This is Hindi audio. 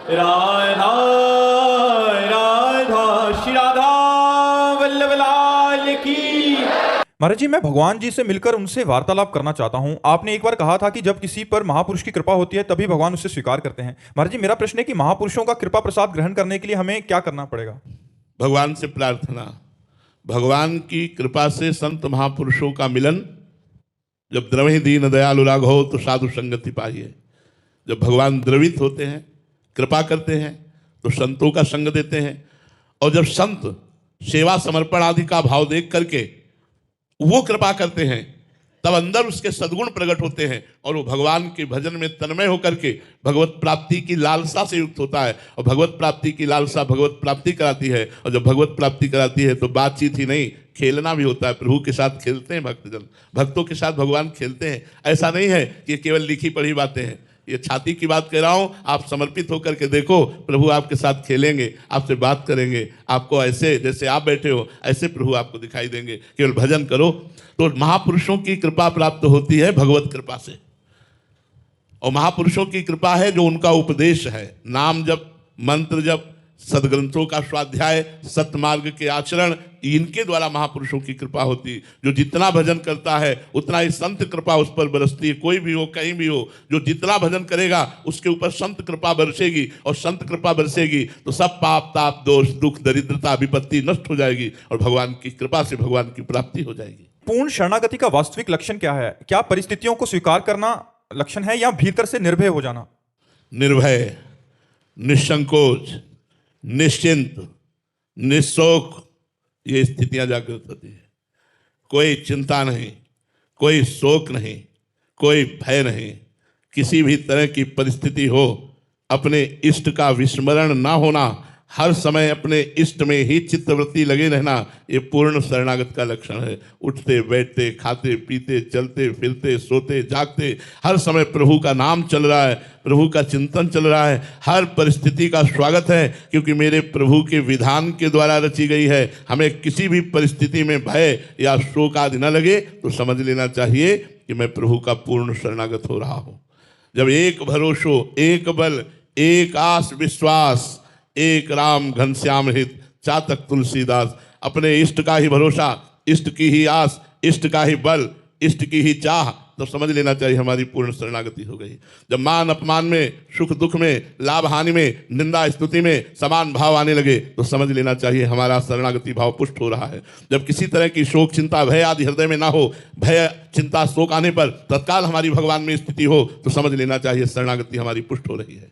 राधा राधा श्री राधा वल्लभ लाल की। महाराज जी, मैं भगवान जी से मिलकर उनसे वार्तालाप करना चाहता हूँ। आपने एक बार कहा था कि जब किसी पर महापुरुष की कृपा होती है तभी भगवान उसे स्वीकार करते हैं। महाराज जी, मेरा प्रश्न है कि महापुरुषों का कृपा प्रसाद ग्रहण करने के लिए हमें क्या करना पड़ेगा? भगवान से प्रार्थना, भगवान की कृपा से संत महापुरुषों का मिलन। जब द्रवहि दीन दयालु राघव तो साधु संगति पाइए। जब भगवान द्रवित होते हैं, कृपा करते हैं, तो संतों का संग देते हैं। और जब संत सेवा समर्पण आदि का भाव देख करके वो कृपा करते हैं, तब अंदर उसके सद्गुण प्रकट होते हैं और वो भगवान के भजन में तन्मय होकर के भगवत प्राप्ति की लालसा से युक्त होता है। और भगवत प्राप्ति की लालसा भगवत प्राप्ति कराती है। और जब भगवत प्राप्ति कराती है तो बातचीत ही नहीं, खेलना भी होता है। प्रभु के साथ खेलते हैं भक्तजन, भक्तों के साथ भगवान खेलते हैं। ऐसा नहीं है कि केवल लिखी पढ़ी बातें हैं। ये छाती की बात कह रहा हूँ, आप समर्पित होकर के देखो, प्रभु आपके साथ खेलेंगे, आपसे बात करेंगे। आपको ऐसे जैसे आप बैठे हो ऐसे प्रभु आपको दिखाई देंगे। केवल भजन करो। तो महापुरुषों की कृपा प्राप्त होती है भगवत कृपा से। और महापुरुषों की कृपा है जो उनका उपदेश है, नाम जप, मंत्र जप, सदग्रंथों का स्वाध्याय, सतमार्ग के आचरण, इनके द्वारा महापुरुषों की कृपा होती है। जो जितना भजन करता है उतना ही संत कृपा उस पर बरसती है। कोई भी हो, कहीं भी हो, जो जितना भजन करेगा उसके ऊपर संत कृपा बरसेगी। और संत कृपा बरसेगी तो सब पाप ताप दोष दुख दरिद्रता विपत्ति नष्ट हो जाएगी और भगवान की कृपा से भगवान की प्राप्ति हो जाएगी। पूर्ण शरणागति का वास्तविक लक्षण क्या है? क्या परिस्थितियों को स्वीकार करना लक्षण है या भीतर से निर्भय हो जाना? निर्भय, निसंकोच, निश्चिंत, निशोक, ये स्थितियां जागृत होती है। कोई चिंता नहीं, कोई शोक नहीं, कोई भय नहीं। किसी भी तरह की परिस्थिति हो, अपने इष्ट का विस्मरण ना होना, हर समय अपने इष्ट में ही चित्तवृत्ति लगे रहना, ये पूर्ण शरणागत का लक्षण है। उठते बैठते, खाते पीते, चलते फिरते, सोते जागते, हर समय प्रभु का नाम चल रहा है, प्रभु का चिंतन चल रहा है। हर परिस्थिति का स्वागत है, क्योंकि मेरे प्रभु के विधान के द्वारा रची गई है। हमें किसी भी परिस्थिति में भय या शोक आदि न लगे तो समझ लेना चाहिए कि मैं प्रभु का पूर्ण शरणागत हो रहा हूँ। जब एक भरोसो, एक बल, एक आस विश्वास, एक राम घनश्याम हित चातक तुलसीदास। अपने इष्ट का ही भरोसा, इष्ट की ही आस, इष्ट का ही बल, इष्ट की ही चाह, तो समझ लेना चाहिए हमारी पूर्ण शरणागति हो गई। जब मान अपमान में, सुख दुख में, लाभ हानि में, निंदा स्तुति में समान भाव आने लगे तो समझ लेना चाहिए हमारा शरणागति भाव पुष्ट हो रहा है। जब किसी तरह की शोक चिंता भय आदि हृदय में ना हो, भय चिंता शोक आने पर तत्काल हमारी भगवान में स्थिति हो तो समझ लेना चाहिए शरणागति हमारी पुष्ट हो रही है।